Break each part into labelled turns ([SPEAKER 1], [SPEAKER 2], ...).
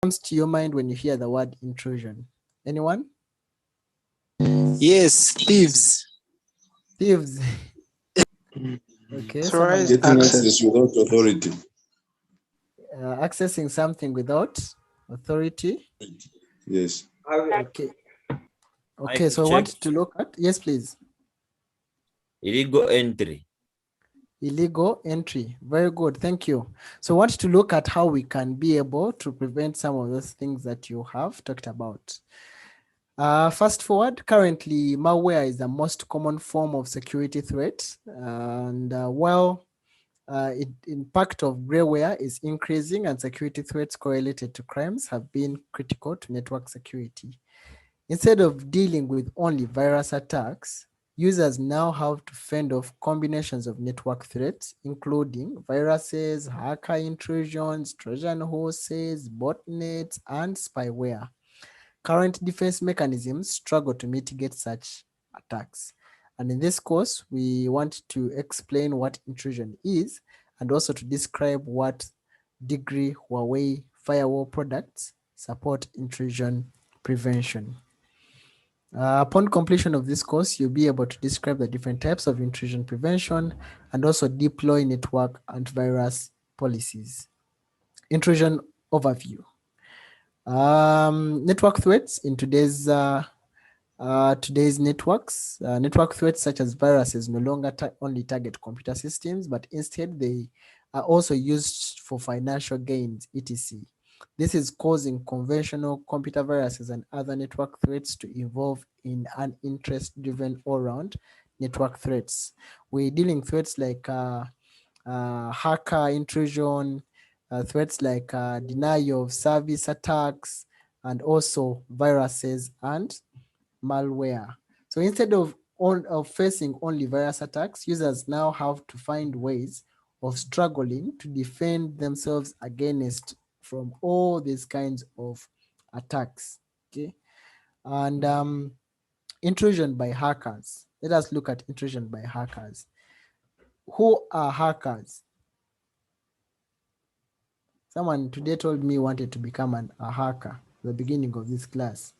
[SPEAKER 1] comes to your mind when you hear the word intrusion? Anyone?
[SPEAKER 2] Yes, thieves.
[SPEAKER 1] Thieves. Okay, someone
[SPEAKER 3] Authorized
[SPEAKER 1] else.
[SPEAKER 4] Getting
[SPEAKER 3] access.
[SPEAKER 4] access without authority.
[SPEAKER 1] Accessing something without authority.
[SPEAKER 4] Yes.
[SPEAKER 1] Okay. Okay,
[SPEAKER 5] Mic
[SPEAKER 1] so I
[SPEAKER 5] check.
[SPEAKER 1] want to look at, yes, please.
[SPEAKER 5] Illegal entry.
[SPEAKER 1] Illegal entry. Very good. Thank you. So I want to look at how we can be able to prevent some of those things that you have talked about. Fast forward, currently malware is the most common form of security threat. And while impact of grayware is increasing and security threats correlated to crimes have been critical to network security. Instead of dealing with only virus attacks, users now have to fend off combinations of network threats, including viruses, hacker intrusions, Trojan horses, botnets, and spyware. Current defense mechanisms struggle to mitigate such attacks. And in this course, we want to explain what intrusion is and also to describe what degree Huawei firewall products support intrusion prevention. Upon completion of this course, you'll be able to describe the different types of intrusion prevention and also deploy network antivirus policies. Intrusion overview. Network threats in today's networks. Network threats such as viruses no longer only target computer systems, but instead they are also used for financial gains, etc. This is causing conventional computer viruses and other network threats to evolve in an interest-driven all-round network threats. We're dealing threats like hacker intrusion, threats like denial of service attacks, and also viruses and malware. So instead of facing only virus attacks, users now have to find ways of struggling to defend themselves against from all these kinds of attacks. Okay, and intrusion by hackers. Let us look at intrusion by hackers. Who are hackers? Someone today told me wanted to become a hacker at the beginning of this class.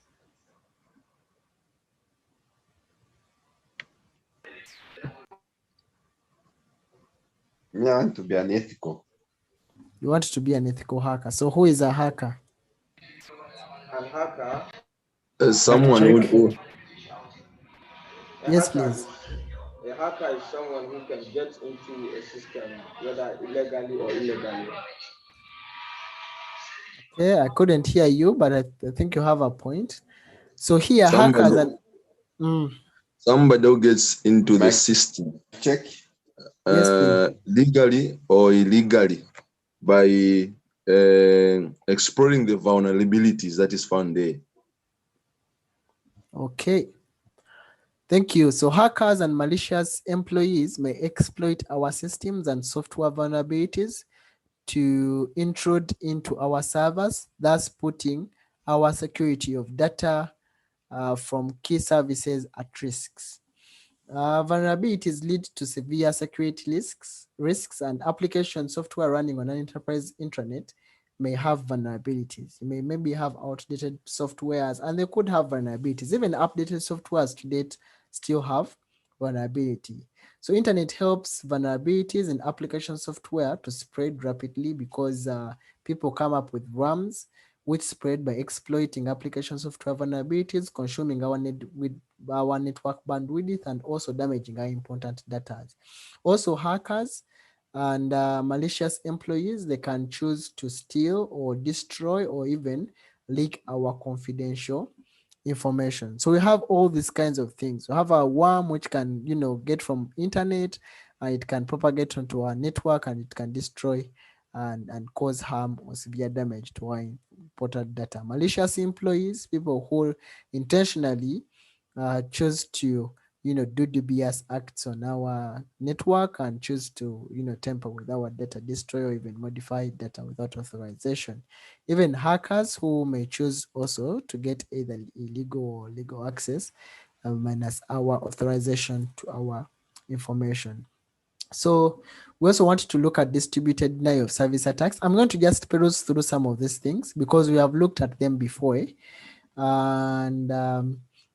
[SPEAKER 4] I want to be unethical.
[SPEAKER 1] You want to be an ethical hacker. So who is a hacker?
[SPEAKER 6] An hacker.
[SPEAKER 4] Someone
[SPEAKER 1] check.
[SPEAKER 4] who
[SPEAKER 1] Yes, please.
[SPEAKER 6] A hacker is someone who can get into a system, whether illegally or illegally.
[SPEAKER 1] Okay, I couldn't hear you, but I think you have a point. So here,
[SPEAKER 4] somebody,
[SPEAKER 1] hackers are.
[SPEAKER 4] somebody who gets into the system. Check.
[SPEAKER 1] Yes, please.
[SPEAKER 4] Legally or illegally by exploring the vulnerabilities that is found there.
[SPEAKER 1] Okay. Thank you. So hackers and malicious employees may exploit our systems and software vulnerabilities to intrude into our servers, thus putting our security of data from key services at risks. Vulnerabilities lead to severe security risks, and application software running on an enterprise intranet may have vulnerabilities. You may maybe have outdated softwares, and they could have vulnerabilities. Even updated softwares to date still have vulnerability. So internet helps vulnerabilities in application software to spread rapidly because people come up with worms which spread by exploiting application software vulnerabilities, consuming our network bandwidth, and also damaging our important data. Also, hackers and malicious employees, they can choose to steal or destroy or even leak our confidential information. So we have all these kinds of things. We have a worm which can, get from internet, it can propagate onto our network, and it can destroy and cause harm or severe damage to our important data. Malicious employees, people who intentionally choose to do dubious acts on our network and choose to tamper with our data, destroy or even modify data without authorization. Even hackers who may choose also to get either illegal or legal access minus our authorization to our information. So we also want to look at distributed denial of service attacks. I'm going to just peruse through some of these things because we have looked at them before. And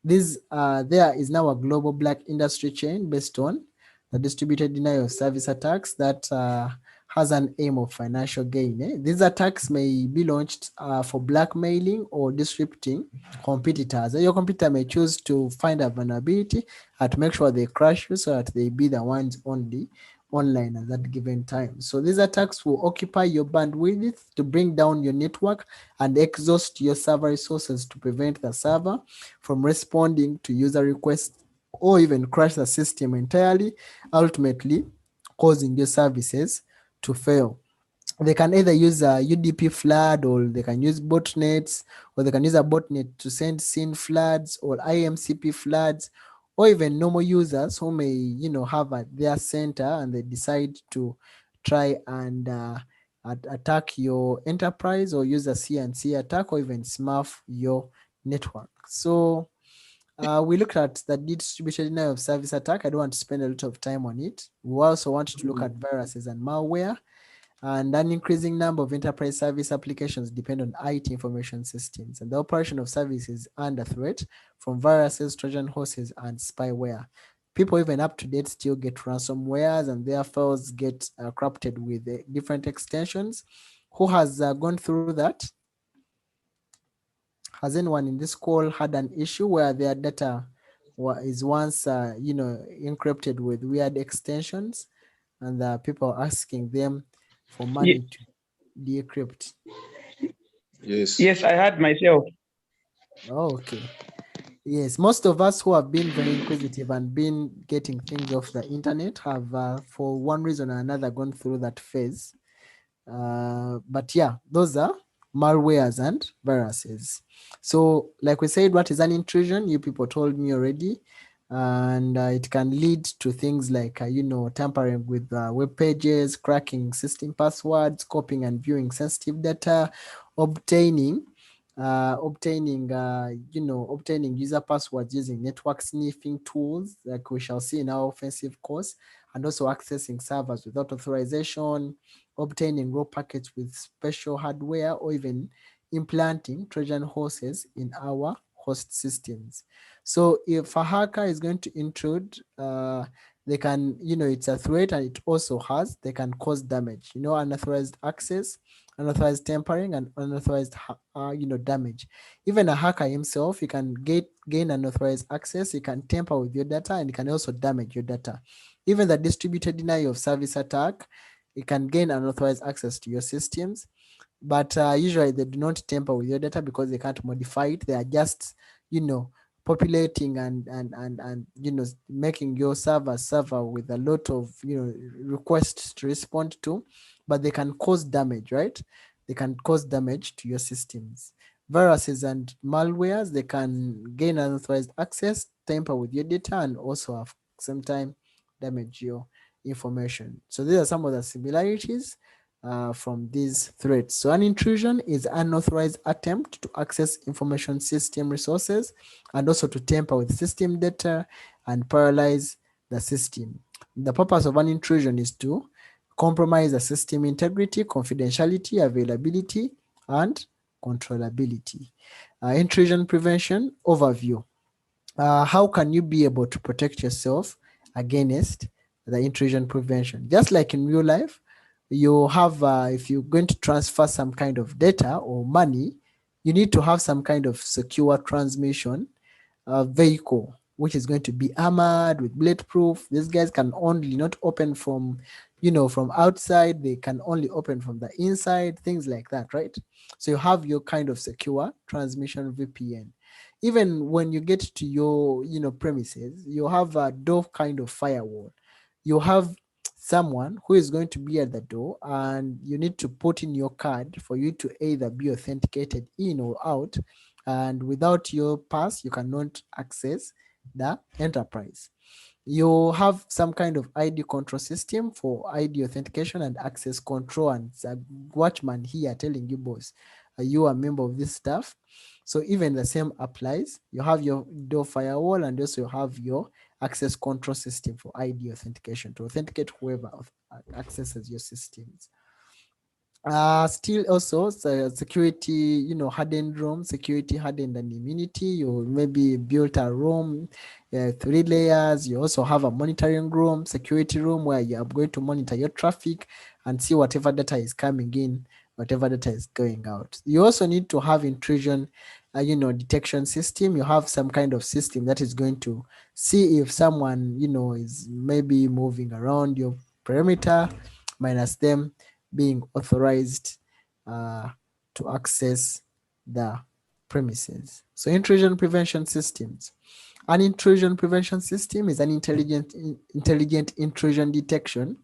[SPEAKER 1] this there is now a global black industry chain based on the distributed denial of service attacks that has an aim of financial gain. These attacks may be launched for blackmailing or disrupting competitors. Your competitor may choose to find a vulnerability and to make sure they crash you so that they be the ones only online at that given time. So these attacks will occupy your bandwidth to bring down your network and exhaust your server resources to prevent the server from responding to user requests or even crash the system entirely, ultimately causing your services to fail. They can either use a UDP flood, or they can use botnets, or they can use a botnet to send SYN floods or IMCP floods, or even normal users who may have at their center and they decide to try and attack your enterprise or use a CNC attack or even smurf your network. So we looked at the distributed denial of service attack. I don't want to spend a lot of time on it. We also want to look at viruses and malware. And an increasing number of enterprise service applications depend on IT information systems, and the operation of services under threat from viruses, Trojan horses, and spyware. People even up to date still get ransomwares, and their files get corrupted with different extensions. Who has gone through that? Has anyone in this call had an issue where their data is once encrypted with weird extensions, and people are asking them for money to decrypt?
[SPEAKER 4] Yes.
[SPEAKER 2] Yes, I had myself.
[SPEAKER 1] Oh, okay. Yes, most of us who have been very inquisitive and been getting things off the internet have, for one reason or another, gone through that phase. But yeah, those are malwares and viruses. So like we said, what is an intrusion? You people told me already. And it can lead to things like, tampering with web pages, cracking system passwords, copying and viewing sensitive data, obtaining user passwords using network sniffing tools, like we shall see in our offensive course, and also accessing servers without authorization, obtaining raw packets with special hardware, or even implanting Trojan horses in our host systems. So if a hacker is going to intrude, they can, it's a threat, and it also they can cause damage, unauthorized access, unauthorized tampering, and unauthorized damage. Even a hacker himself, he can gain unauthorized access, he can tamper with your data, and he can also damage your data. Even the distributed denial of service attack, it can gain unauthorized access to your systems, but usually they do not tamper with your data because they can't modify it. They are just populating and making your server with a lot of requests to respond to, but they can cause damage, right? They can cause damage to your systems. Viruses and malwares, they can gain unauthorized access, tamper with your data, and also at the same time damage your information. So these are some of the similarities from these threats. So an intrusion is an unauthorized attempt to access information system resources and also to tamper with system data and paralyze the system. The purpose of an intrusion is to compromise the system integrity, confidentiality, availability, and controllability. Intrusion prevention overview. How can you be able to protect yourself against the intrusion prevention? Just like in real life, you have, if you're going to transfer some kind of data or money, you need to have some kind of secure transmission vehicle, which is going to be armored with bulletproof. These guys can only not open from, from outside. They can only open from the inside, things like that, right? So you have your kind of secure transmission VPN. Even when you get to your, premises, you have a door kind of firewall. You have someone who is going to be at the door, and you need to put in your card for you to either be authenticated in or out. And without your pass, you cannot access the enterprise. You have some kind of ID control system for ID authentication and access control, and it's a watchman here telling you, boss, are you a member of this stuff? So even the same applies. You have your door firewall, and also you have your access control system for ID authentication to authenticate whoever accesses your systems. Still also security, hardened room, security hardened and immunity. You maybe built a room, 3 layers. You also have a monitoring room, security room, where you are going to monitor your traffic and see whatever data is coming in, whatever data is going out. You also need to have intrusion, detection system. You have some kind of system that is going to see if someone, is maybe moving around your perimeter, minus them being authorized to access the premises. So intrusion prevention systems. An intrusion prevention system is an intelligent intrusion detection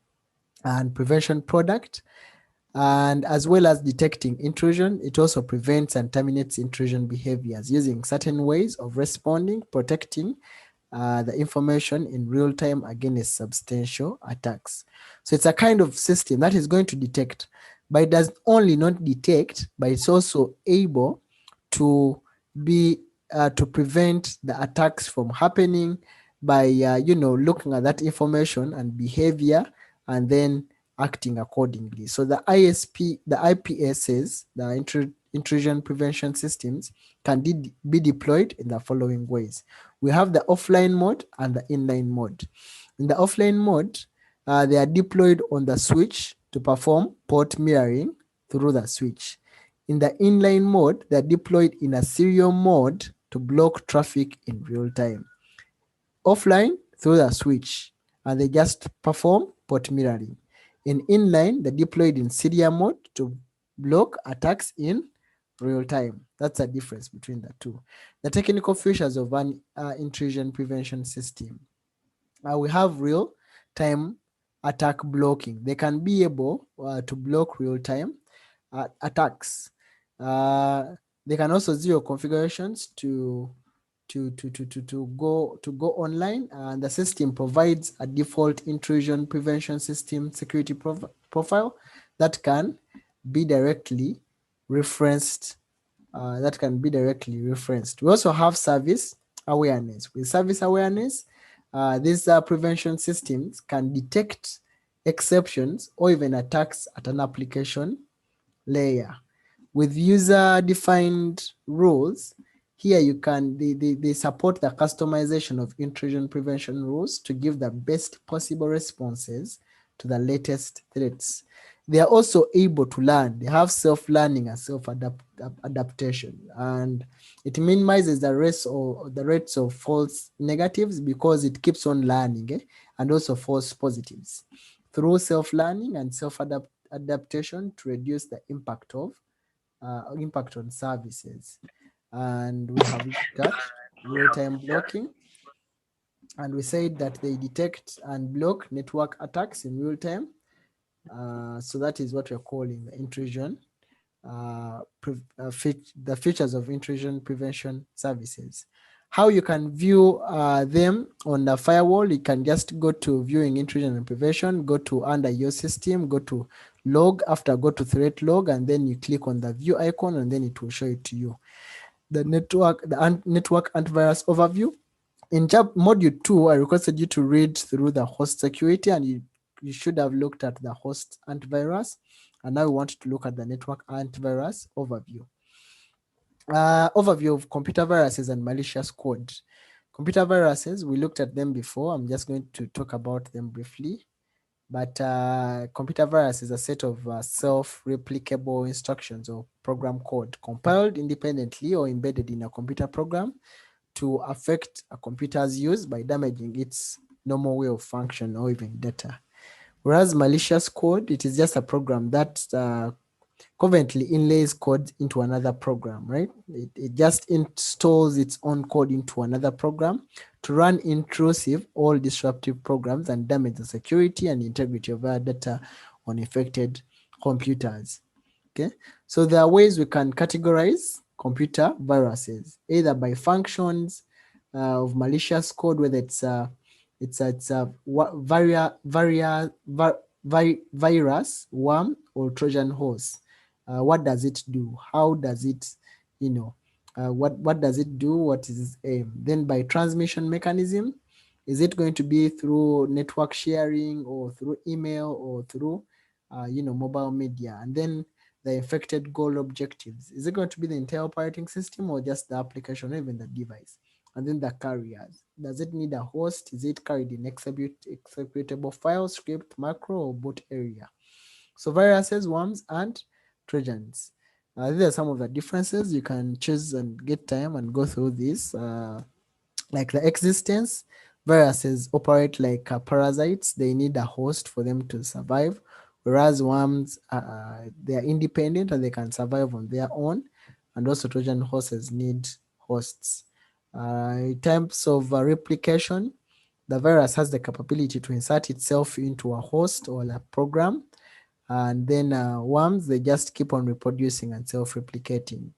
[SPEAKER 1] and prevention product. And as well as detecting intrusion, it also prevents and terminates intrusion behaviors using certain ways of responding, protecting the information in real time against substantial attacks. So it's a kind of system that is going to detect, but it does only not detect, but it's also able to be to prevent the attacks from happening by looking at that information and behavior and then acting accordingly. So the ISP, the IPSs, the intrusion prevention systems, can be deployed in the following ways. We have the offline mode and the inline mode. In the offline mode, they are deployed on the switch to perform port mirroring through the switch. In the inline mode, they are deployed in a serial mode to block traffic in real time. Offline, through the switch, and they just perform port mirroring. In inline, they're deployed in serial mode to block attacks in real time. That's the difference between the two. The technical features of an intrusion prevention system. We have real time attack blocking. They can be able to block real time attacks. They can also zero configurations to go online, and the system provides a default intrusion prevention system security profile that can be directly referenced. We also have service awareness. With service awareness, these prevention systems can detect exceptions or even attacks at an application layer. With user-defined rules, here you can they support the customization of intrusion prevention rules to give the best possible responses to the latest threats. They are also able to learn. They have self-learning and self-adaptation, and it minimizes the rates of false negatives because it keeps on learning, and also false positives through self-learning and self-adaptation to reduce the impact on services. And we have looked at real-time blocking, and we said that they detect and block network attacks in real time. So that is what we're calling the intrusion, the features of intrusion prevention services. How you can view them on the firewall, you can just go to viewing intrusion and prevention, go to under your system, go to log, go to threat log, and then you click on the view icon, and then it will show it to you. The network antivirus overview. In module 2, I requested you to read through the host security, and you should have looked at the host antivirus. And now we want to look at the network antivirus overview. Overview of computer viruses and malicious code. Computer viruses, we looked at them before. I'm just going to talk about them briefly. But computer virus is a set of self-replicable instructions or program code compiled independently or embedded in a computer program to affect a computer's use by damaging its normal way of function or even data. Whereas malicious code, it is just a program that conveniently inlays code into another program, right? It just installs its own code into another program to run intrusive or disruptive programs and damage the security and integrity of our data on affected computers. Okay, so there are ways we can categorize computer viruses, either by functions of malicious code, whether it's a virus, worm, or Trojan horse. What does it do? How does it, what does it do? What is its aim? Then by transmission mechanism, Is it going to be through network sharing or through email or through, mobile media? And then the infected goal objectives. Is it going to be the entire operating system or just the application or even the device? And then the carriers. Does it need a host? Is it carried in executable file, script, macro, or boot area? So viruses, worms, and trojans. These are some of the differences. You can choose and get time and go through this. Like the existence, viruses operate like parasites. They need a host for them to survive, whereas worms, they are independent and they can survive on their own. And also Trojan horses need hosts. In terms of replication, the virus has the capability to insert itself into a host or a program. And then worms, they just keep on reproducing and self-replicating.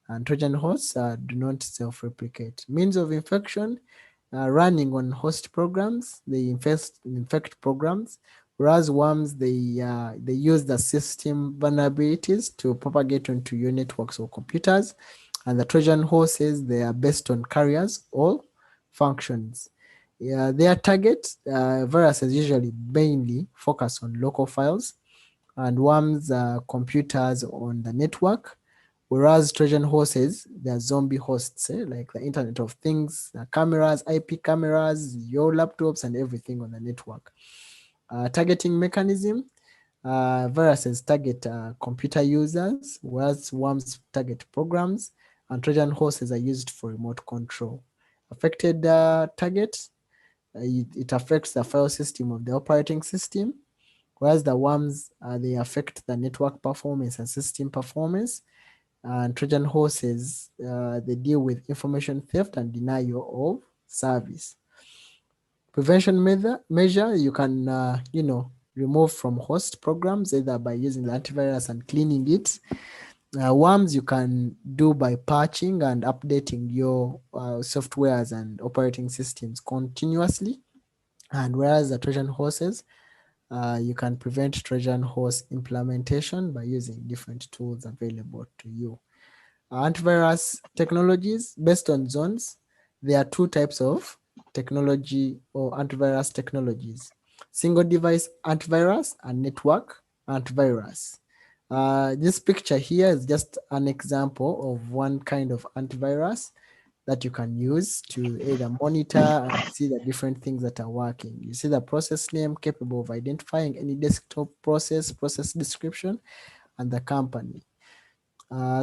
[SPEAKER 1] And Trojan horses do not self-replicate. Means of infection, running on host programs, they infect programs, whereas worms, they use the system vulnerabilities to propagate onto your networks or computers. And the Trojan horses, they are based on carriers or functions. Their target, viruses usually mainly focus on local files, and worms computers on the network, whereas Trojan horses, they are zombie hosts, like the Internet of Things, cameras, IP cameras, your laptops, and everything on the network. Targeting mechanism, viruses target computer users, whereas worms target programs, and Trojan horses are used for remote control. Affected targets, it affects the file system of the operating system, whereas the worms, they affect the network performance and system performance. And Trojan horses, they deal with information theft and denial of service. Prevention measure, you can, remove from host programs either by using the antivirus and cleaning it. Worms, you can do by patching and updating your softwares and operating systems continuously. And whereas the Trojan horses, you can prevent Trojan horse implementation by using different tools available to you. Antivirus technologies based on zones. There are two types of technology or antivirus technologies: single device antivirus and network antivirus. This picture here is just an example of one kind of antivirus that you can use to either monitor and see the different things that are working. You see the process name capable of identifying any desktop process description, and the company.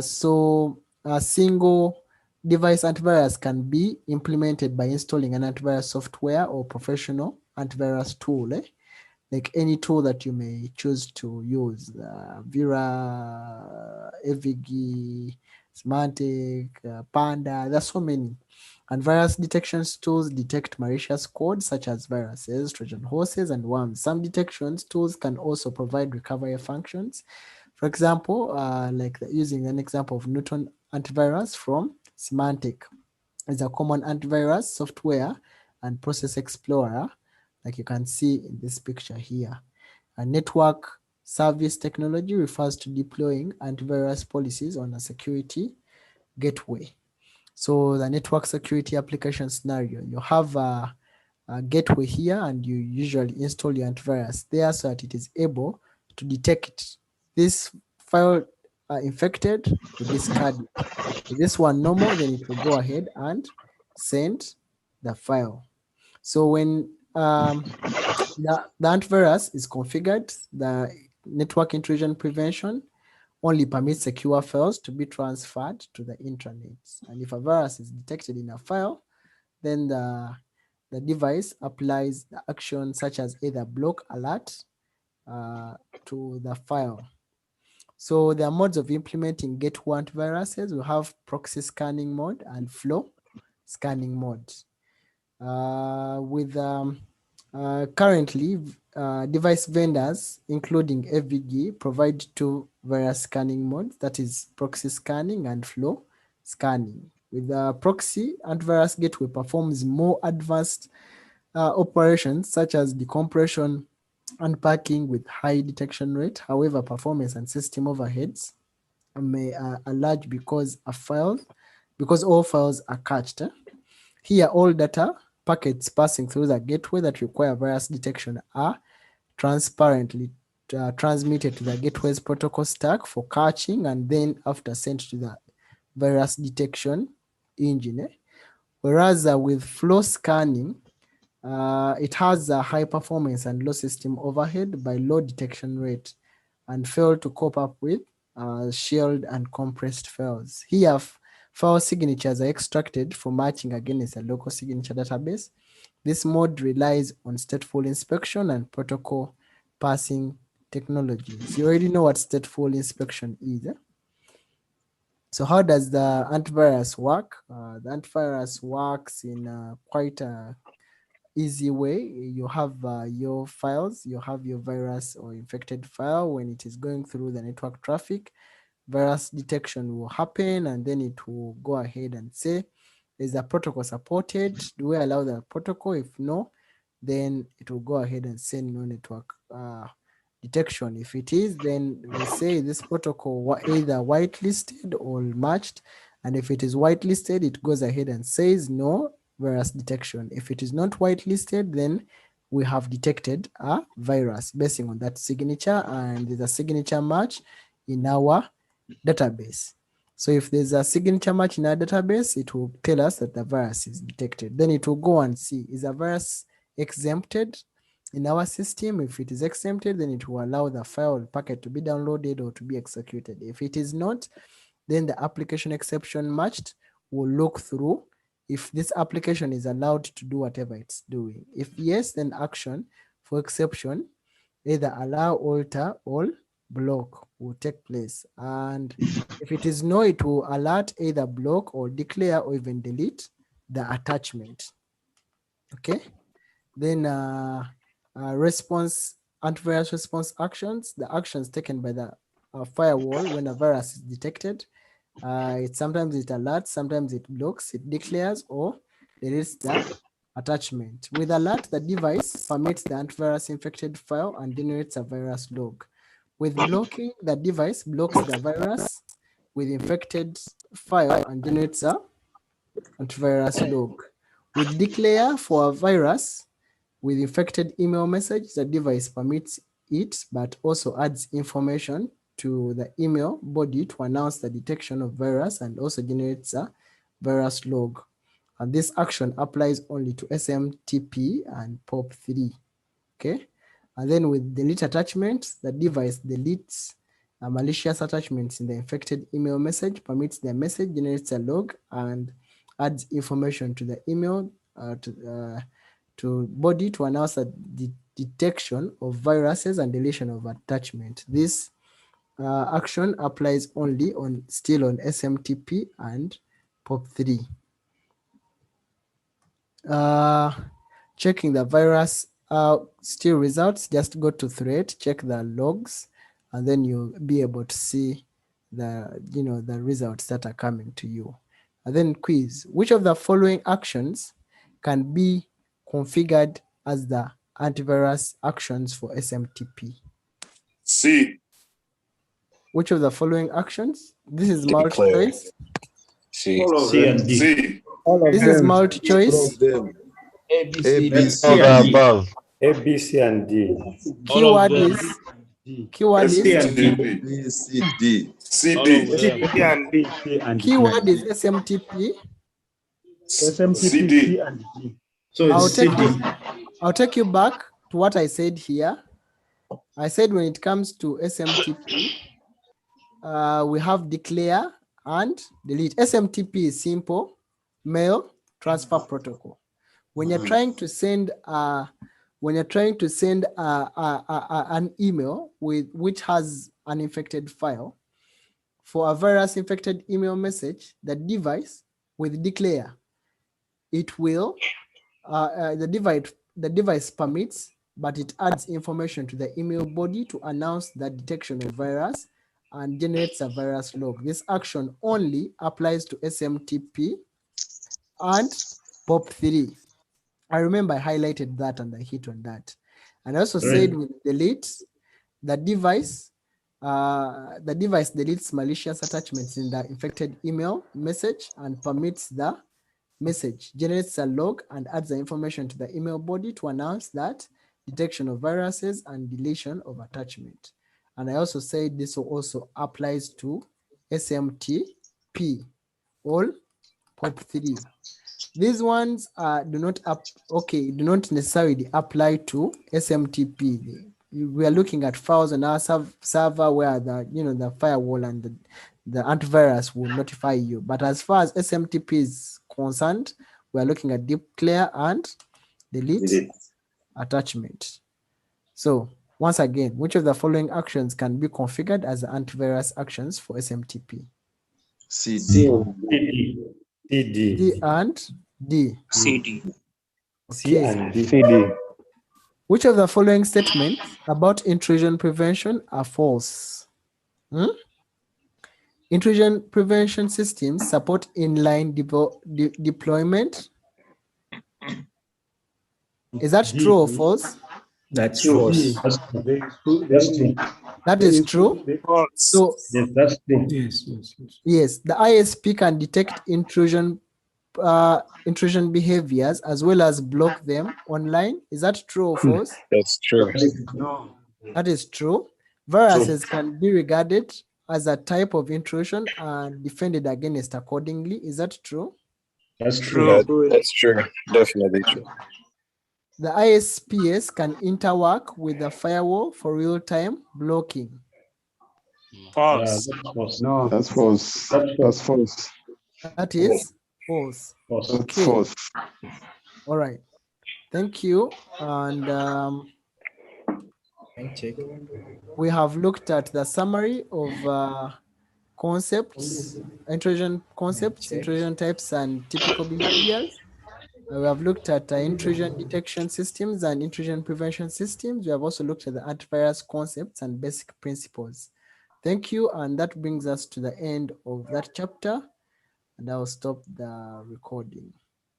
[SPEAKER 1] So a single device antivirus can be implemented by installing an antivirus software or professional antivirus tool, like any tool that you may choose to use, Vera, AVG, Symantec, Panda. There's so many. And virus detection tools detect malicious code such as viruses, Trojan horses, and worms. Some detection tools can also provide recovery functions. For example, using an example of Newton antivirus from Symantec, is a common antivirus software and process explorer, like you can see in this picture here. A network service technology refers to deploying antivirus policies on a security gateway. So the network security application scenario, you have a gateway here, and you usually install your antivirus there so that it is able to detect this file infected, to discard it. If this one normal, then it will go ahead and send the file. So when the antivirus is configured, the network intrusion prevention only permits secure files to be transferred to the intranet. And if a virus is detected in a file, then the device applies the action such as either block alert to the file. So there are modes of implementing gateway antiviruses. We have proxy scanning mode and flow scanning mode. Currently, device vendors, including AVG, provide two virus scanning modes, that is proxy scanning and flow scanning. With the proxy, antivirus gateway performs more advanced operations such as decompression, unpacking with high detection rate. However, performance and system overheads may are large because all files are cached. Here, all data packets passing through the gateway that require virus detection are transparently transmitted to the gateway's protocol stack for catching and then after sent to the virus detection engine. Whereas with flow scanning, it has a high performance and low system overhead by low detection rate and fail to cope up with shared and compressed files. Here, file signatures are extracted for matching against a local signature database. This mode relies on stateful inspection and protocol passing technologies. You already know what stateful inspection is. So how does the antivirus work? The antivirus works in quite a easy way. You have your files, you have your virus or infected file. When it is going through the network traffic, virus detection will happen, and then it will go ahead and say, is the protocol supported? Do we allow the protocol? If no, then it will go ahead and send no network detection. If it is, then we say this protocol either whitelisted or matched. And if it is whitelisted, it goes ahead and says no virus detection. If it is not whitelisted, then we have detected a virus based on that signature, and there's a signature match in our database. So if there's a signature match in our database, it will tell us that the virus is detected. Then it will go and see, is a virus exempted in our system? If it is exempted, then it will allow the file packet to be downloaded or to be executed. If it is not, then the application exception matched will look through if this application is allowed to do whatever it's doing. If yes, then action for exception, either allow, alter, or block will take place. And if it is no, it will alert, either block or declare or even delete the attachment. Okay. Then antivirus response actions, the actions taken by the firewall when a virus is detected. Sometimes it alerts, sometimes it blocks, it declares, or deletes the attachment. With alert, the device permits the antivirus infected file and generates a virus log. With blocking, the device blocks the virus with infected file and generates a antivirus log. With declare, for a virus with infected email message, the device permits it, but also adds information to the email body to announce the detection of virus and also generates a virus log. And this action applies only to SMTP and POP3. Okay. And then with delete attachments, the device deletes malicious attachments in the infected email message, permits the message, generates a log, and adds information to the email to body to announce the detection of viruses and deletion of attachment. This action applies only still on SMTP and POP3. Checking the virus still results, just go to threat, check the logs, and then you'll be able to see the results that are coming to you. And then quiz, which of the following actions can be configured as the antivirus actions for SMTP?
[SPEAKER 2] C.
[SPEAKER 1] Which of the following actions? This is
[SPEAKER 3] Declare.
[SPEAKER 1] multi-choice.
[SPEAKER 3] C.
[SPEAKER 6] All of
[SPEAKER 7] C
[SPEAKER 6] them.
[SPEAKER 7] and D.
[SPEAKER 2] C.
[SPEAKER 6] All of
[SPEAKER 1] This
[SPEAKER 6] them.
[SPEAKER 1] is
[SPEAKER 4] All
[SPEAKER 1] multi-choice.
[SPEAKER 4] of them.
[SPEAKER 6] A, B,
[SPEAKER 4] A,
[SPEAKER 6] C,
[SPEAKER 4] B,
[SPEAKER 6] D.
[SPEAKER 4] C.
[SPEAKER 7] All
[SPEAKER 3] All
[SPEAKER 7] of
[SPEAKER 3] the
[SPEAKER 7] D.
[SPEAKER 3] above.
[SPEAKER 7] A, B, C, and D.
[SPEAKER 1] Keyword
[SPEAKER 8] them.
[SPEAKER 1] is
[SPEAKER 7] D.
[SPEAKER 1] keyword
[SPEAKER 7] C
[SPEAKER 1] is
[SPEAKER 7] and D.
[SPEAKER 2] STP.
[SPEAKER 4] B, C, D.
[SPEAKER 2] C,
[SPEAKER 8] All
[SPEAKER 2] D.
[SPEAKER 8] of them.
[SPEAKER 7] C and D. C and D.
[SPEAKER 1] keyword is SMTP.
[SPEAKER 7] SMTP,
[SPEAKER 2] C,
[SPEAKER 7] C
[SPEAKER 2] D.
[SPEAKER 7] and D.
[SPEAKER 8] So
[SPEAKER 1] I'll
[SPEAKER 8] it's
[SPEAKER 1] take
[SPEAKER 8] CD.
[SPEAKER 1] you I'll take you back to what I said here. I said when it comes to SMTP, we have declare and delete. SMTP is simple mail transfer protocol. When you're trying to send an email which has an infected file, for a virus infected email message, the device with declare, it will the device permits, but it adds information to the email body to announce the detection of virus and generates a virus log. This action only applies to SMTP and POP3. I remember I highlighted that and I hit on that. And I also said with delete, the device deletes malicious attachments in the infected email message and permits the message generates a log and adds the information to the email body to announce that detection of viruses and deletion of attachment. And I also said this also applies to SMTP, all POP3. These ones do not necessarily apply to SMTP. We are looking at files on our server where the firewall and the antivirus will notify you. But as far as SMTP is concerned, we are looking at declare and delete attachment. So once again, which of the following actions can be configured as antivirus actions for SMTP?
[SPEAKER 4] CD.
[SPEAKER 7] CD.
[SPEAKER 1] D and D.
[SPEAKER 3] CD.
[SPEAKER 7] C
[SPEAKER 1] Okay.
[SPEAKER 7] and D.
[SPEAKER 8] CD.
[SPEAKER 1] Which of the following statements about intrusion prevention are false? Intrusion prevention systems support inline deployment. Is that
[SPEAKER 7] D.
[SPEAKER 1] true or false?
[SPEAKER 3] That's
[SPEAKER 7] D.
[SPEAKER 3] false.
[SPEAKER 7] That's true.
[SPEAKER 1] That is true. So
[SPEAKER 7] Yes, that's true.
[SPEAKER 1] yes, the ISP can detect intrusion behaviors as well as block them online. Is that true or false?
[SPEAKER 8] That's true.
[SPEAKER 1] That is true. Viruses can be regarded as a type of intrusion and defended against accordingly. Is that true?
[SPEAKER 7] That's true.
[SPEAKER 8] That's true. Definitely true.
[SPEAKER 1] The ISPs can interwork with the firewall for real-time blocking.
[SPEAKER 7] That's false.
[SPEAKER 4] No. That's false. That's false.
[SPEAKER 1] That is false.
[SPEAKER 7] False.
[SPEAKER 4] That's
[SPEAKER 1] Okay.
[SPEAKER 4] false.
[SPEAKER 1] All right. Thank you. And we have looked at the summary of concepts, intrusion concepts, intrusion types, and typical behaviors. We have looked at intrusion detection systems and intrusion prevention systems. We have also looked at the antivirus concepts and basic principles. Thank you. And that brings us to the end of that chapter. And I'll stop the recording.